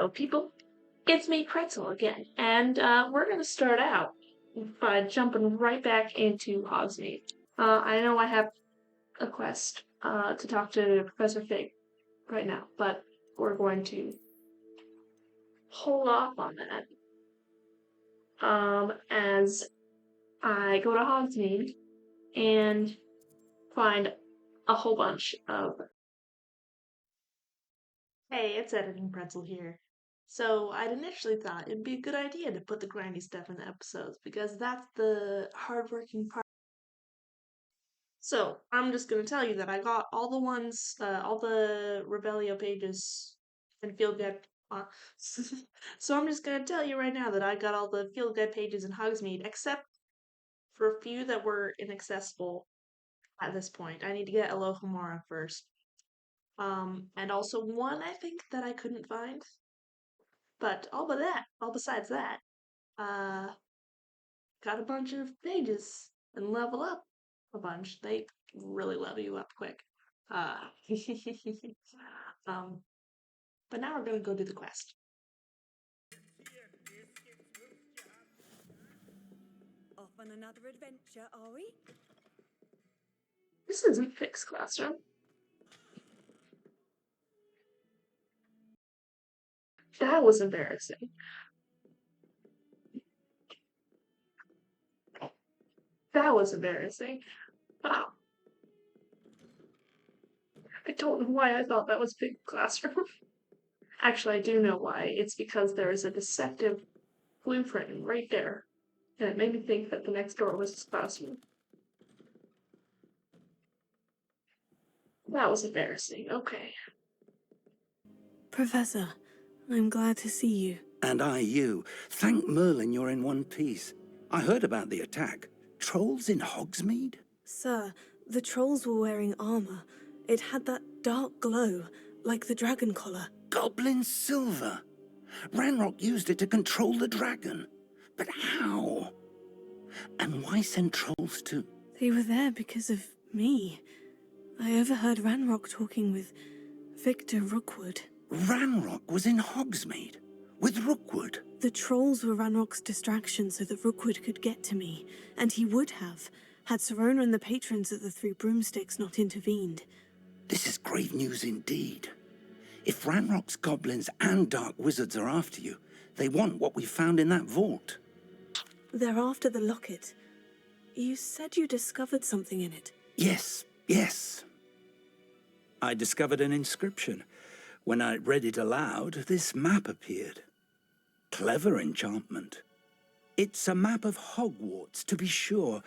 Hello, people. It's me, Pretzel, again, and we're going to start out by jumping right back into Hogsmeade. I know I have a quest to talk to Professor Fig right now, but we're going to hold off on that as I go to Hogsmeade and find a whole bunch of... Hey, it's Editing Pretzel here. So I'd initially thought it'd be a good idea to put the grindy stuff in the episodes because that's the hardworking part. So I'm just gonna tell you that I got all the ones, all the Rebellio pages and Field Guide. So I'm just gonna tell you right now that I got all the Field Guide pages in Hogsmeade except for a few that were inaccessible at this point. I need to get Alohomora first. And also one I think that I couldn't find. But all besides that, got a bunch of pages and level up a bunch. They really level you up quick. But now we're gonna go do the quest. Off on another adventure, are we? This isn't Fig's classroom. That was embarrassing. That was embarrassing. Oh. I don't know why I thought that was Fig's classroom. Actually, I do know why. It's because there is a deceptive blueprint right there. And it made me think that the next door was his classroom. That was embarrassing. Okay. Professor, I'm glad to see you. And I you. Thank Merlin you're in one piece. I heard about the attack. Trolls in Hogsmeade? Sir, the trolls were wearing armor. It had that dark glow, like the dragon collar. Goblin silver. Ranrock used it to control the dragon. But how? And why send trolls to... They were there because of me. I overheard Ranrock talking with Victor Rookwood. Ranrock was in Hogsmeade? With Rookwood? The trolls were Ranrock's distraction so that Rookwood could get to me, and he would have, had Sirona and the patrons of the Three Broomsticks not intervened. This is grave news indeed. If Ranrock's goblins and dark wizards are after you, they want what we found in that vault. They're after the locket. You said you discovered something in it. Yes. I discovered an inscription. When I read it aloud, this map appeared. Clever enchantment. It's a map of Hogwarts, to be sure,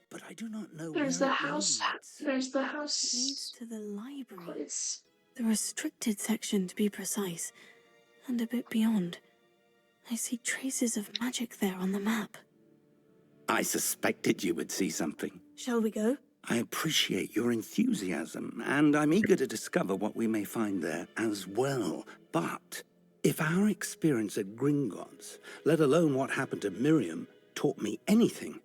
but I do not know There's where the it house. leads. There's the It house. leads to the library. Place. The restricted section, to be precise, and a bit beyond. I see traces of magic there on the map. I suspected you would see something. Shall we go? I appreciate your enthusiasm, and I'm eager to discover what we may find there as well. But if our experience at Gringotts, let alone what happened to Miriam, taught me anything,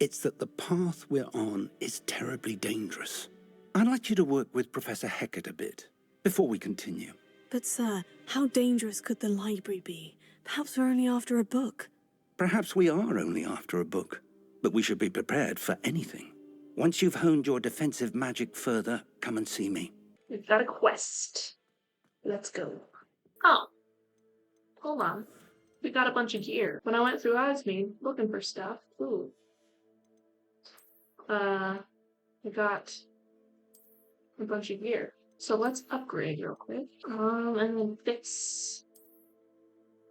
it's that the path we're on is terribly dangerous. I'd like you to work with Professor Hecat a bit, before we continue. But sir, how dangerous could the library be? Perhaps we're only after a book. Perhaps we are only after a book, but we should be prepared for anything. Once you've honed your defensive magic further, come and see me. We've got a quest. Let's go. Oh. Hold on. We got a bunch of gear. When I went through Hogsmeade looking for stuff, ooh. We got a bunch of gear. So let's upgrade real quick. And then fix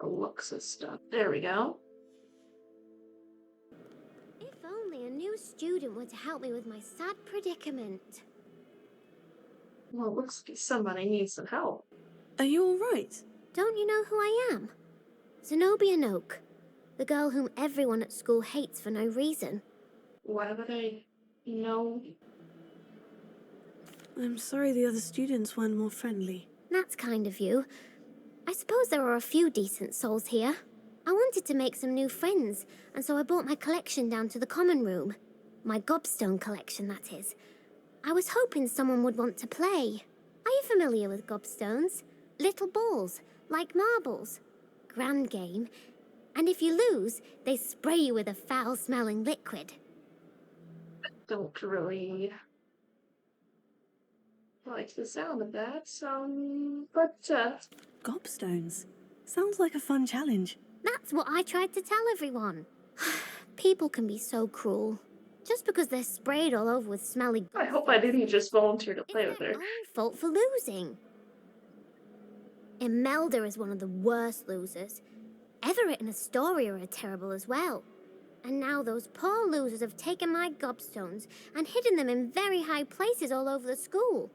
the looks of stuff. There we go. If only a new student were to help me with my sad predicament. Well, it looks like somebody needs some help. Are you all right? Don't you know who I am? Zenobia Noak, the girl whom everyone at school hates for no reason. Why would I know? I'm sorry the other students weren't more friendly. That's kind of you. I suppose there are a few decent souls here. I wanted to make some new friends, and so I brought my collection down to the common room. My gobstone collection, that is. I was hoping someone would want to play. Are you familiar with gobstones? Little balls, like marbles. Grand game. And if you lose, they spray you with a foul-smelling liquid. Don't really like the sound of that, but, Gobstones. Sounds like a fun challenge. That's what I tried to tell everyone. People can be so cruel. Just because they're sprayed all over with smelly I hope I didn't just volunteer to play with it's their her. own fault for losing. Imelda is one of the worst losers. Everett and Astoria are terrible as well. And now those poor losers have taken my gobstones and hidden them in very high places all over the school.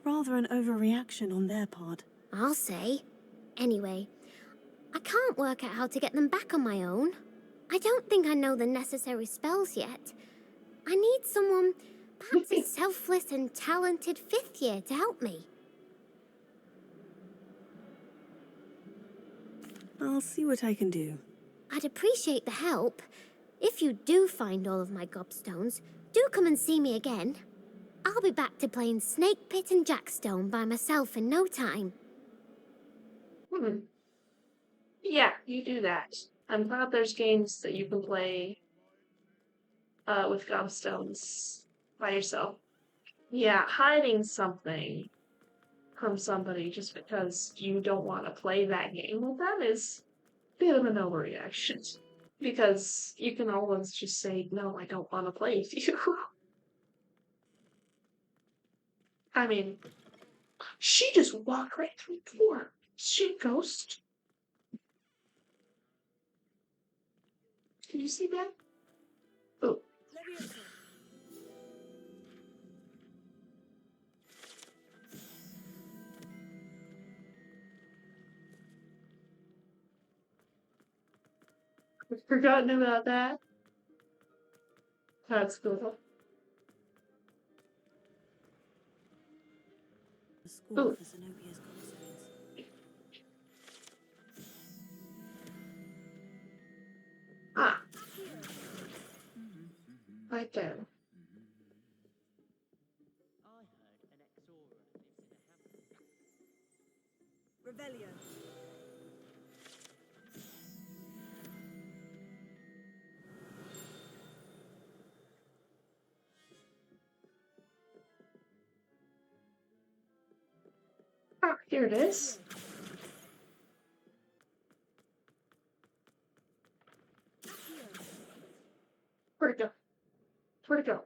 Rather an overreaction on their part. I'll say. Anyway, I can't work out how to get them back on my own. I don't think I know the necessary spells yet. I need someone, perhaps a selfless and talented 5th year to help me. I'll see what I can do. I'd appreciate the help. If you do find all of my gobstones, do come and see me again. I'll be back to playing Snake Pit and Jackstone by myself in no time. Yeah, you do that. I'm glad there's games that you can play with gobstones by yourself. Yeah, hiding something from somebody just because you don't want to play that game, well, that is a bit of an overreaction. Because you can always just say, no, I don't want to play with you. I mean, she just walked right through the door. Is she a ghost? Can you see that? Oh. Leviosa. I've forgotten about that. That's cool. The school Ooh. for Zenobia's gobstones. Ah. Right there. Revelio. Ah, here it is. Where'd it go? Where'd it go?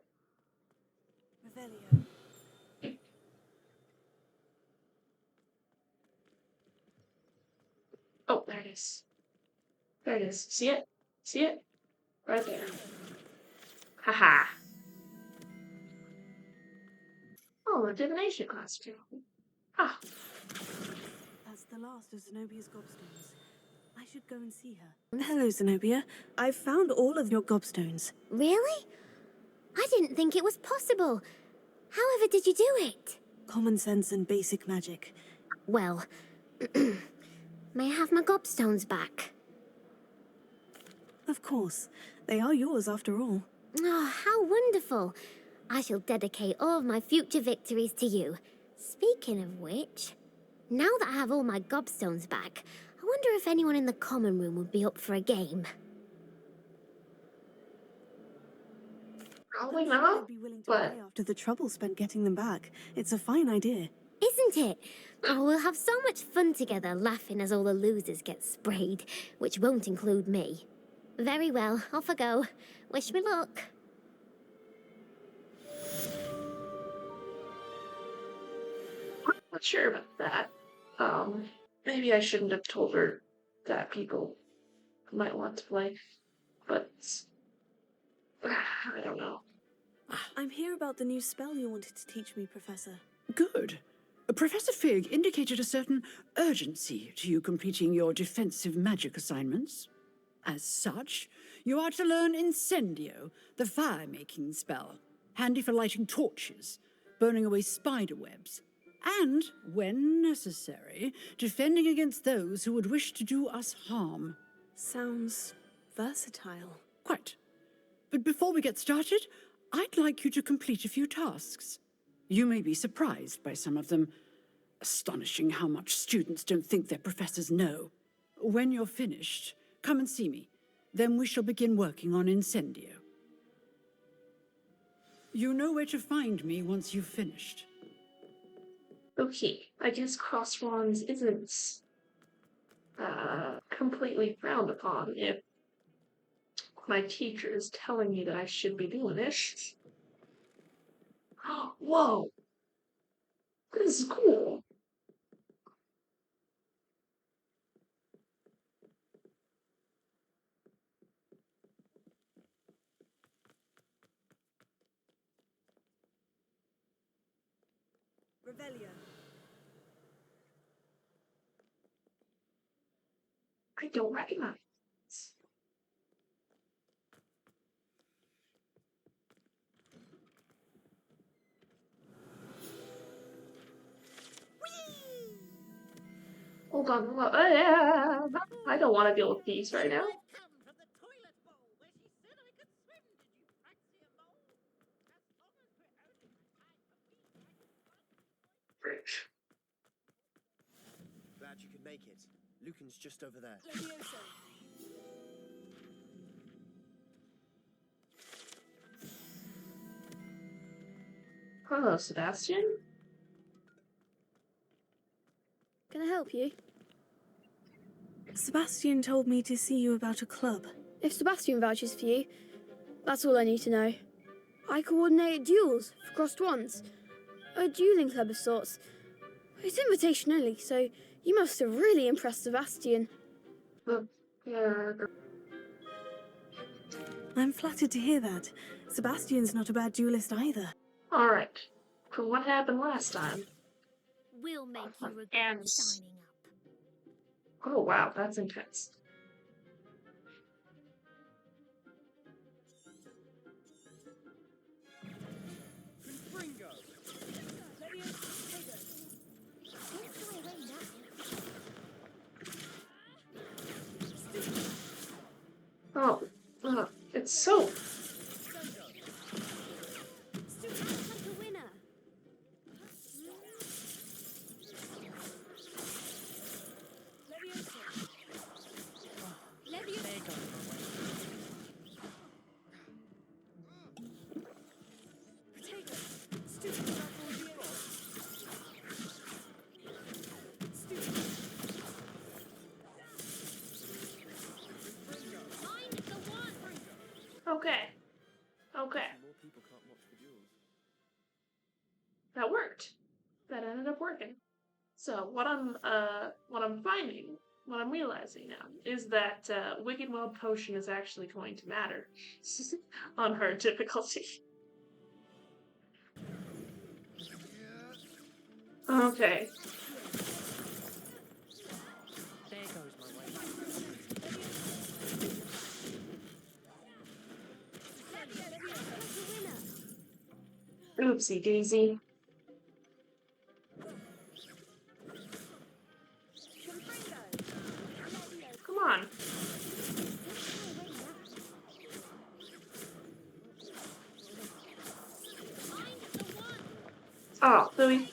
Revelio. Oh, there it is. There it is. See it? See it? Right there. Haha. Oh, the divination class too. Ah. That's the last of Zenobia's gobstones. I should go and see her. Hello, Zenobia. I've found all of your gobstones. Really? I didn't think it was possible. However did you do it? Common sense and basic magic. Well, may I have my gobstones back? Of course. They are yours after all. Oh, how wonderful. I shall dedicate all of my future victories to you. Speaking of which, now that I have all my gobstones back, I wonder if anyone in the common room would be up for a game. Probably I'm sure not. they'd be willing to but- play after the trouble spent getting them back. It's a fine idea. Isn't it? Oh, we'll have so much fun together laughing as all the losers get sprayed, which won't include me. Very well, off I go. Wish me luck. Not sure about that. Maybe I shouldn't have told her that people might want to play, but I don't know. I'm here about the new spell you wanted to teach me, Professor. Good. Professor Fig indicated a certain urgency to you completing your defensive magic assignments. As such, you are to learn Incendio, the fire-making spell, handy for lighting torches, burning away spider webs, and, when necessary, defending against those who would wish to do us harm. Sounds versatile. Quite. But before we get started, I'd like you to complete a few tasks. You may be surprised by some of them, Astonishing how much students don't think their professors know. When you're finished, come and see me. Then we shall begin working on Incendio. You know where to find me once you've finished. Okay, I guess crosswands isn't completely frowned upon if my teacher is telling me that I should be doing it. Whoa! This is cool. Revelio. I don't recognize. Hold on, hold on. I don't want to deal with these right now. Great. Glad you could make it. Lucan's just over there. Levioso. Hello, Sebastian. Can I help you? Sebastian told me to see you about a club. If Sebastian vouches for you, that's all I need to know. I coordinate duels for crossed wands. A dueling club of sorts. It's invitation only, so you must have really impressed Sebastian. Yeah. I'm flattered to hear that. Sebastian's not a bad duelist either. Alright. From what happened last time. We'll make you regret And- signing up. Oh wow, that's intense. Confringo! Oh, it's so. Like a winner. Levioso. Protego. Stupid Find the one. Okay. Okay. More people can't watch the duels. That worked. That ended up working. So what I'm finding, what I'm realizing now, is that Wicked Wild Potion is actually going to matter on her difficulty. Okay. There goes my way. Oopsie daisy. Come on. Oh, Louis.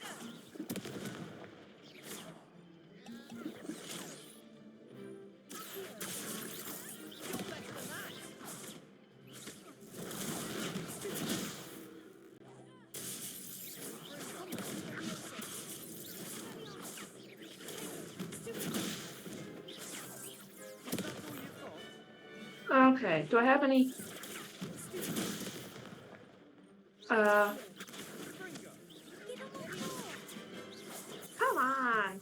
Okay, do I have any? Come on.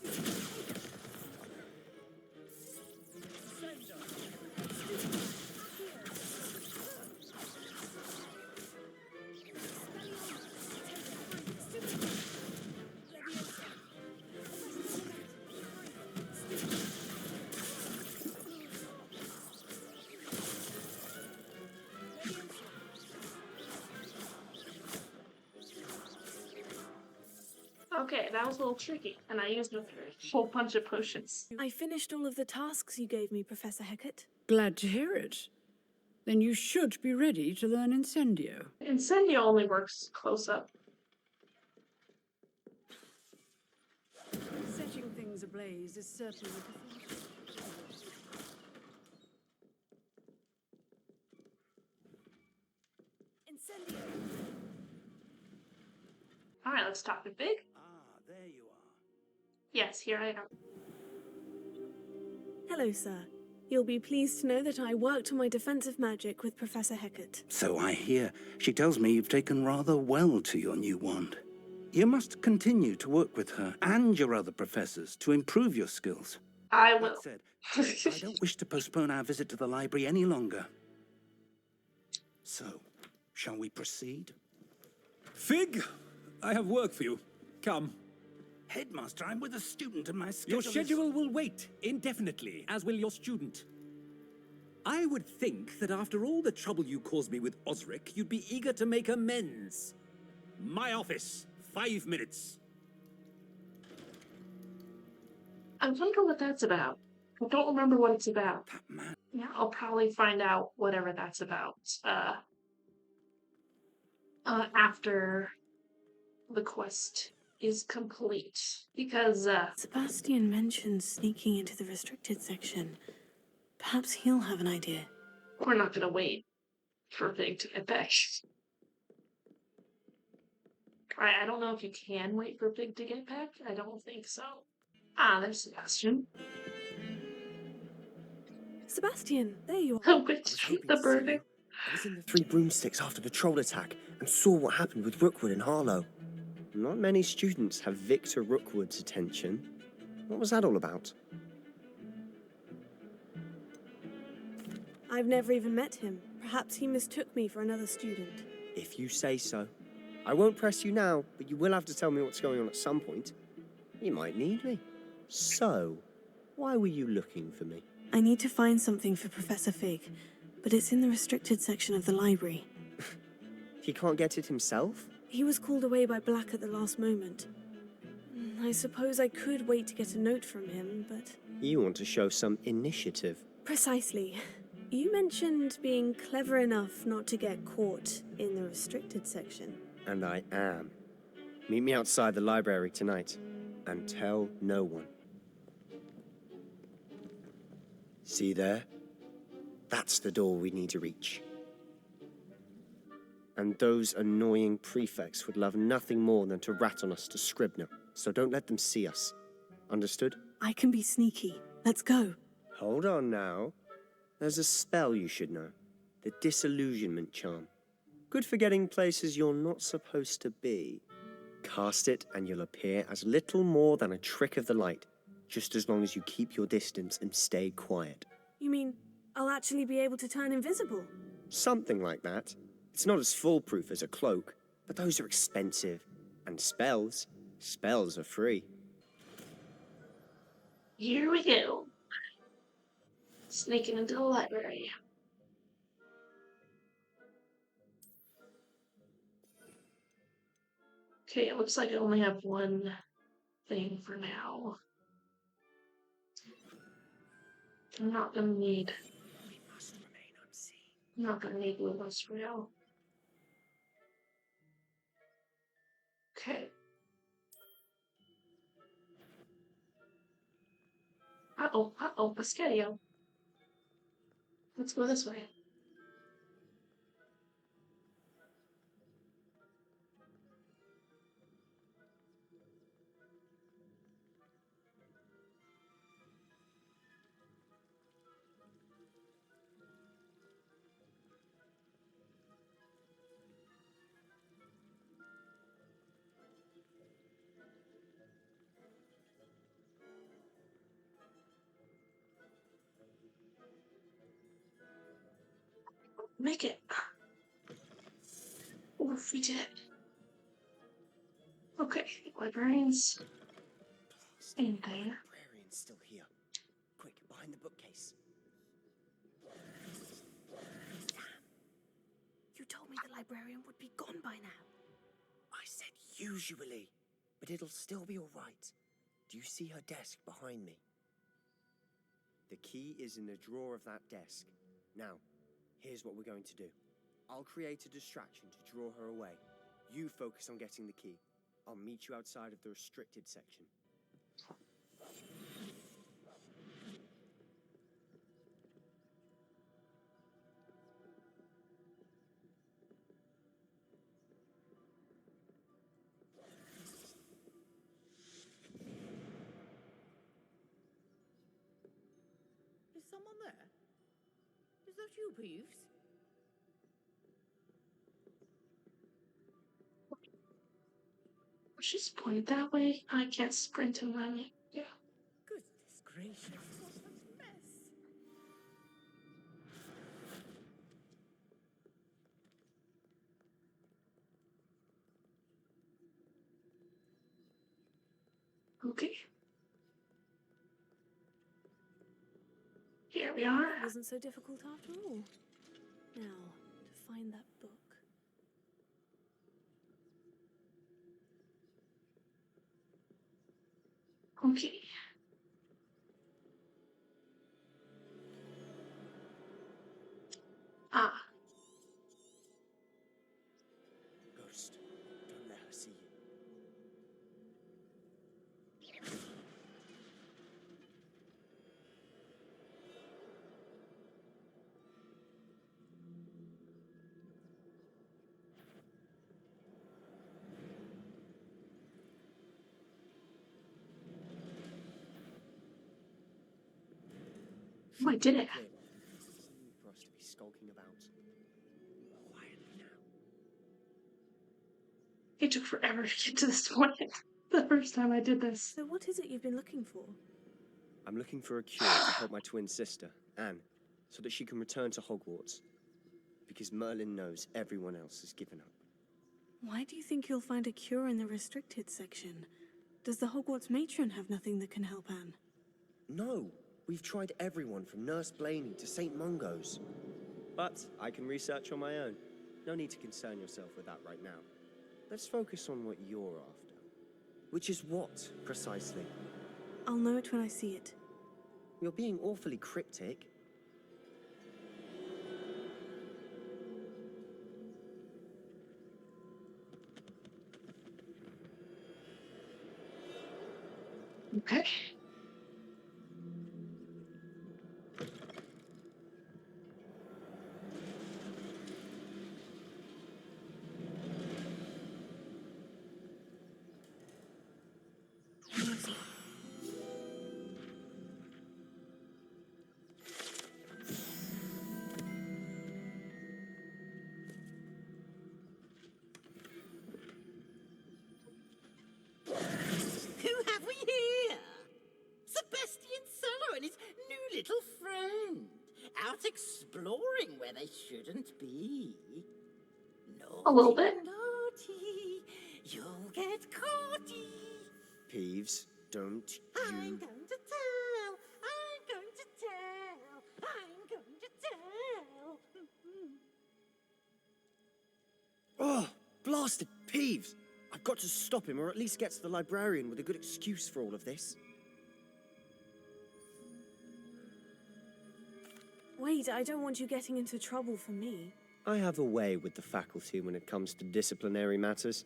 Okay, that was a little tricky, and I used a whole bunch of potions. I finished all of the tasks you gave me, Professor Hecat. Glad to hear it. Then you should be ready to learn Incendio. Incendio only works close up. things ablaze is certainly a performance. Incendio! All right, let's talk to Big. Ah, there you are. Yes, here I am. Hello, sir. You'll be pleased to know that I worked on my defensive magic with Professor Hecat. So I hear. She tells me you've taken rather well to your new wand. You must continue to work with her and your other professors to improve your skills. I That will. said, I don't wish to postpone our visit to the library any longer. So, shall we proceed? Fig, I have work for you. Come. Headmaster, I'm with a student and my schedule Your schedule will wait indefinitely, as will your student. I would think that after all the trouble you caused me with Osric, you'd be eager to make amends. My office, 5 minutes. I wonder what that's about. I don't remember what it's about. That man. Yeah, I'll probably find out whatever that's about after the quest is complete. Because Sebastian mentioned sneaking into the restricted section. Perhaps he'll have an idea. we're not gonna wait for Big to get back. I don't know if you can wait for Big to get back. I don't think so. Ah, there's Sebastian. Sebastian, there you are. Oh, I was witch, hoping the to see birdie. you. I was in the Three Broomsticks after the troll attack and saw what happened with Rookwood and Harlow. Not many students have Victor Rookwood's attention. What was that all about? I've never even met him. Perhaps he mistook me for another student. If you say so. I won't press you now, but you will have to tell me what's going on at some point. You might need me. So, why were you looking for me? I need to find something for Professor Fig, but it's in the restricted section of the library. He can't get it himself? He was called away by Black at the last moment. I suppose I could wait to get a note from him, but... You want to show some initiative. Precisely. You mentioned being clever enough not to get caught in the restricted section. And I am. Meet me outside the library tonight, and tell no one. See there? That's the door we need to reach. And those annoying prefects would love nothing more than to rat on us to Scribner, so don't let them see us. Understood? I can be sneaky. Let's go. Hold on now. There's a spell you should know. The Disillusionment Charm. Good for getting places you're not supposed to be. Cast it and you'll appear as little more than a trick of the light, just as long as you keep your distance and stay quiet. You mean I'll actually be able to turn invisible? Something like that. It's not as foolproof as a cloak, but those are expensive. And spells are free. Here we go. Sneaking into the library. Okay, it looks like I only have one thing for now. I'm not gonna need. We must remain unseen. I'm not gonna need Lumos for now. Okay. Pescadio. Let's go this way. Make it. Oof, we did it. Okay, librarians in there. Librarian's still here. Quick, behind the bookcase. You told me the librarian would be gone by now. I said usually, but it'll still be all right. Do you see her desk behind me? The key is in the drawer of that desk. Now, here's what we're going to do. I'll create a distraction to draw her away. You focus on getting the key. I'll meet you outside of the restricted section. someone there? Is that you, Peeves? She's pointed that way. I can't sprint and run. Yeah. Goodness gracious, what a mess. Okay. Here we are. It wasn't so difficult after all. Now, to find that book. Okay. Ah. Ghost, don't let her see you. Oh, I did it. Clear. This is no need for us to be skulking about. Quietly now. It took forever to get to this point. The first time I did this. So what is it you've been looking for? I'm looking for a cure to help my twin sister, Anne, so that she can return to Hogwarts. Because Merlin knows everyone else has given up. Why do you think you'll find a cure in the restricted section? Does the Hogwarts matron have nothing that can help Anne? No, we've tried everyone from Nurse Blaney to St. Mungo's. But I can research on my own. No need to concern yourself with that right now. Let's focus on what you're after. Which is what, precisely? I'll know it when I see it. You're being awfully cryptic. Okay. Who have we here? Sebastian Cello and his new little friend, out exploring where they shouldn't be. Naughty, A little bit. naughty, you'll get caughty. Peeves, don't I'm you... going to tell, I'm going to tell, I'm going to tell. Oh, blasted Peeves! I've got to stop him, or at least get to the librarian with a good excuse for all of this. Wait, I don't want you getting into trouble for me. I have a way with the faculty when it comes to disciplinary matters.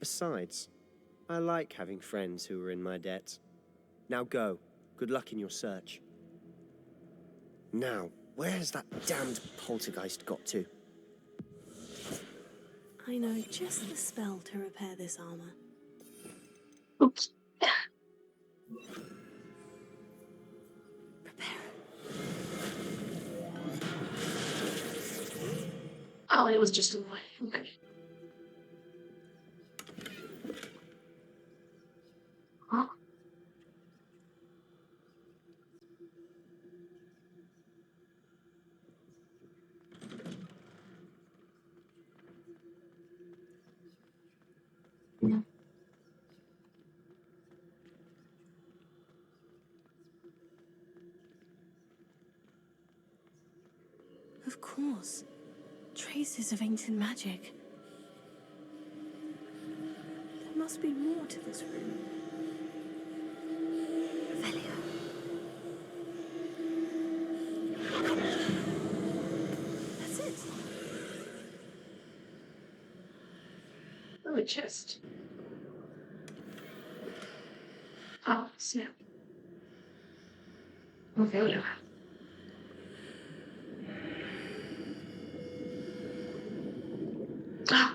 Besides, I like having friends who are in my debt. Now go. Good luck in your search. Now, where has that damned poltergeist got to? I know just the spell to repair this armor. Oops. Prepare. Oh, it was just a way. Okay. Huh? Yeah. Of course. Traces of ancient magic. There must be more to this room. Revelio. That's it. Oh, a chest. Oh, snap. Okay, whatever. Ah.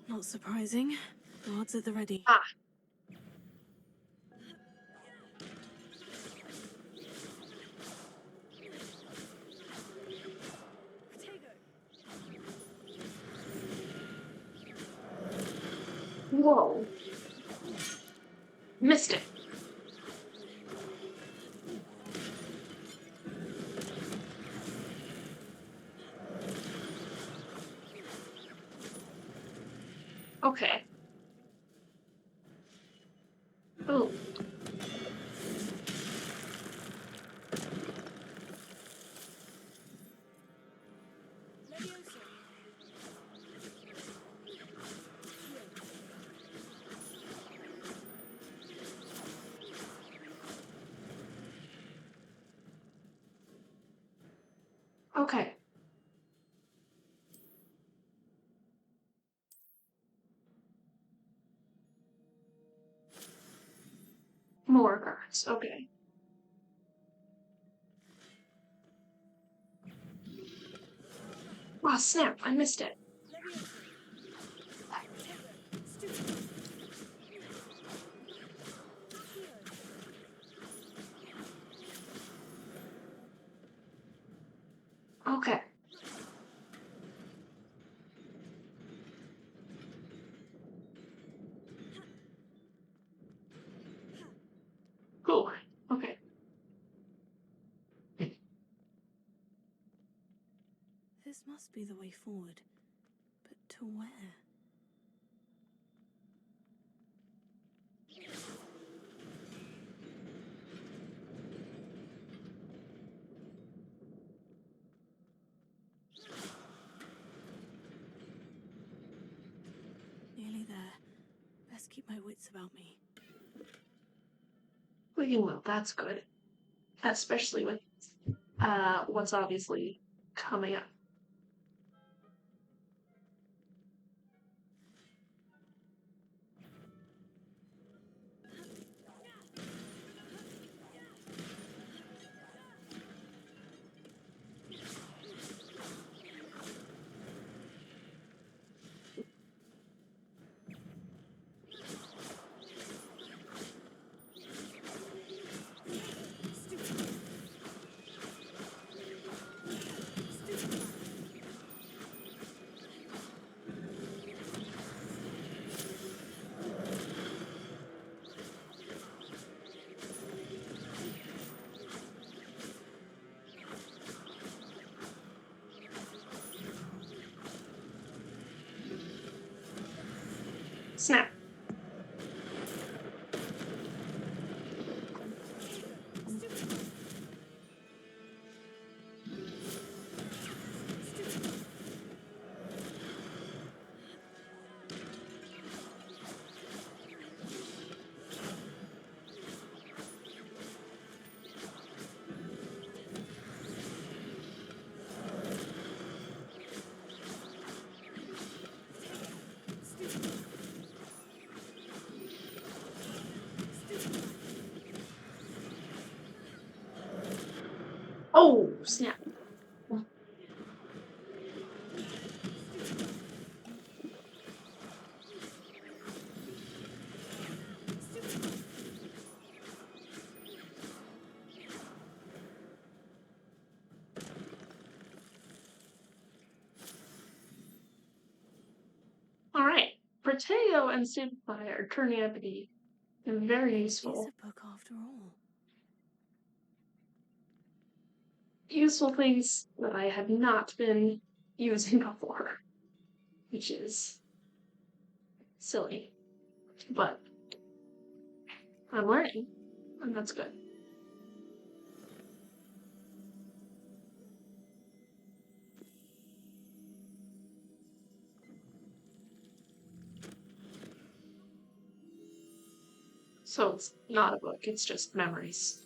Not surprising. Guards at the ready. Ah. Whoa. Missed it. Okay. Oh. Okay. More guards. Okay. Oh, snap. I missed it. Okay. Cool. Okay. This must be the way forward. But to where? Nearly there. Best keep my wits about me. Well, that's good. Especially with what's obviously coming up. Snap. Oh, snap. All right. Protego and Simplify are turning out to be very useful. It's a book after all. Useful things that I had not been using before, which is silly. But I'm learning, and that's good. So it's not a book, it's just memories.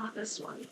Not this one.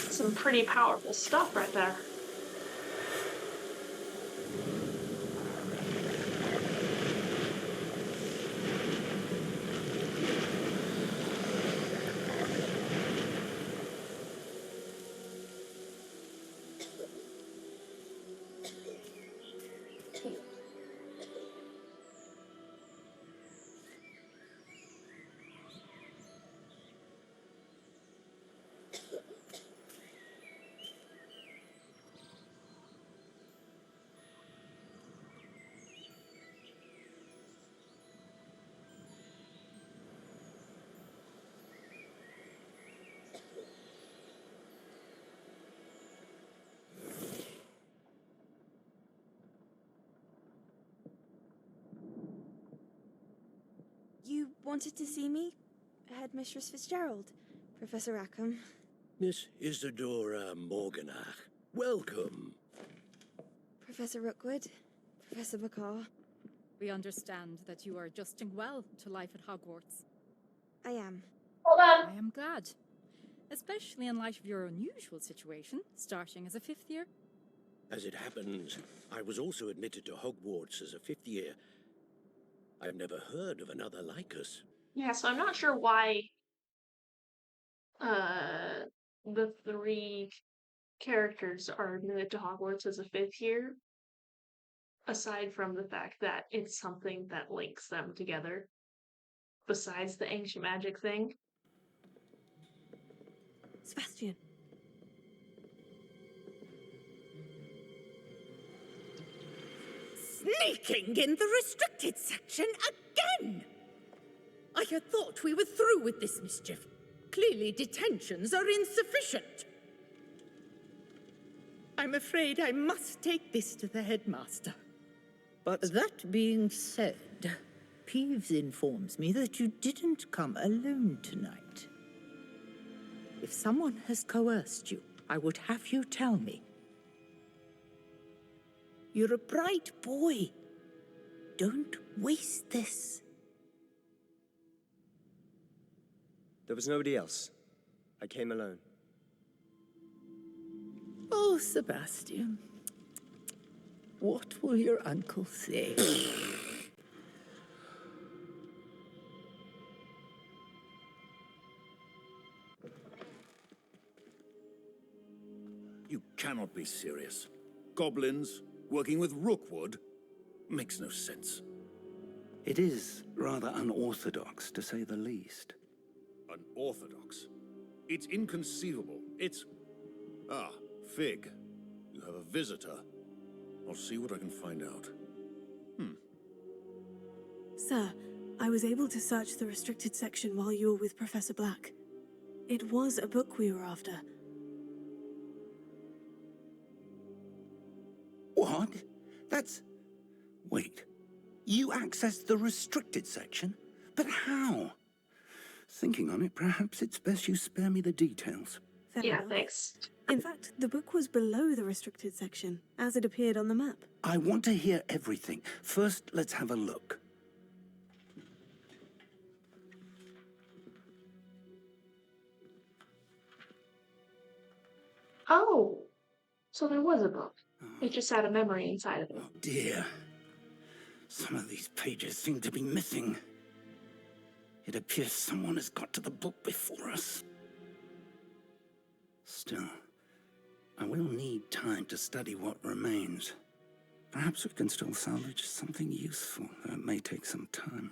Some pretty powerful stuff right there. You wanted to see me? Headmistress Fitzgerald, Professor Rackham. Miss Isadora Morganach, welcome. Professor Rookwood, Professor Bakar. We understand that you are adjusting well to life at Hogwarts. I am. Hold on. I am glad. Especially in light of your unusual situation, starting as a 5th year. As it happens, I was also admitted to Hogwarts as a 5th year. I've never heard of another like us. Yeah, so I'm not sure why the 3 characters are admitted to Hogwarts as a 5th year, aside from the fact that it's something that links them together, besides the ancient magic thing. Sebastian. Sneaking in the restricted section again! I had thought we were through with this mischief. Clearly detentions are insufficient. I'm afraid I must take this to the headmaster. But that being said, Peeves informs me that you didn't come alone tonight. If someone has coerced you, I would have you tell me. You're a bright boy. Don't waste this. There was nobody else. I came alone. Oh, Sebastian. What will your uncle say? You cannot be serious. Goblins working with Rookwood makes no sense. It is rather unorthodox, to say the least. Unorthodox? It's inconceivable. It's... Ah, Fig. You have a visitor. I'll see what I can find out. Sir, I was able to search the restricted section while you were with Professor Black. It was a book we were after. What? That's... Wait. You accessed the restricted section? But how? Thinking on it, perhaps it's best you spare me the details. Fair Yeah, enough. thanks. In fact, the book was below the restricted section, as it appeared on the map. I want to hear everything. First, let's have a look. Oh, so there was a book. It just had a memory inside of it. Oh dear. Some of these pages seem to be missing. It appears someone has got to the book before us. Still, I will need time to study what remains. Perhaps we can still salvage something useful, though it may take some time.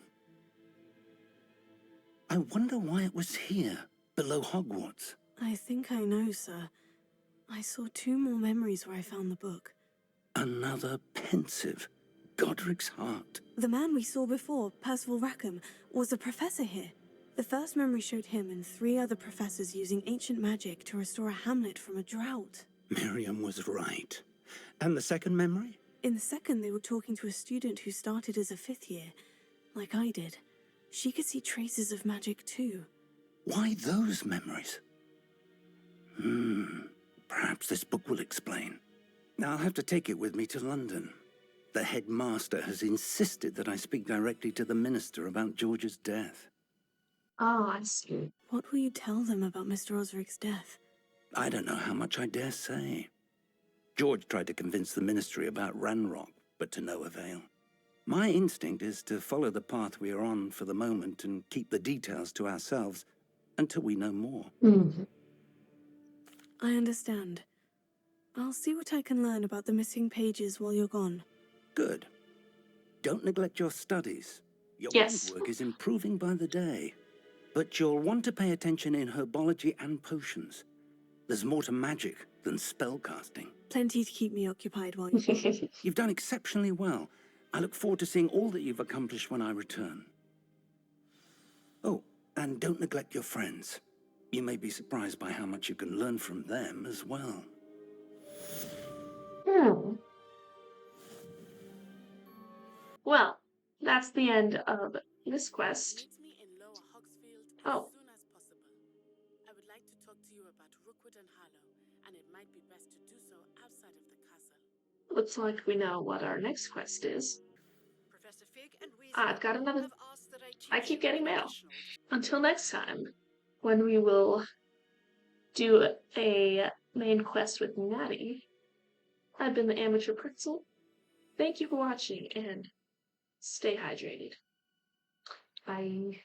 I wonder why it was here, below Hogwarts. I think I know, sir. I saw 2 more memories where I found the book. Another pensive. Godric's heart. The man we saw before, Percival Rackham, was a professor here. The first memory showed him and 3 other professors using ancient magic to restore a hamlet from a drought. Miriam was right. And the second memory? In the second, they were talking to a student who started as a 5th year, like I did. She could see traces of magic too. Why those memories? Perhaps this book will explain. I'll have to take it with me to London. The headmaster has insisted that I speak directly to the minister about George's death. Oh, I see. What will you tell them about Mr. Osric's death? I don't know how much I dare say. George tried to convince the ministry about Ranrock, but to no avail. My instinct is to follow the path we are on for the moment and keep the details to ourselves until we know more. I understand. I'll see what I can learn about the missing pages while you're gone. Good. Don't neglect your studies. Your Yes. work is improving by the day. But you'll want to pay attention in herbology and potions. There's more to magic than spellcasting. Plenty to keep me occupied while you're gone. You've done exceptionally well. I look forward to seeing all that you've accomplished when I return. Oh, and don't neglect your friends. You may be surprised by how much you can learn from them as well. Well, that's the end of this quest. Oh. I would like to talk to you about Rookwood and Harlow, and it might be best to do so outside of the castle. Looks like we know what our next quest is. Professor Fig and I've got another. have asked that I keep getting mail. additional Until next time, when we will do a main quest with Natty, I've been the Amateur Pretzel. Thank you for watching and stay hydrated. Bye.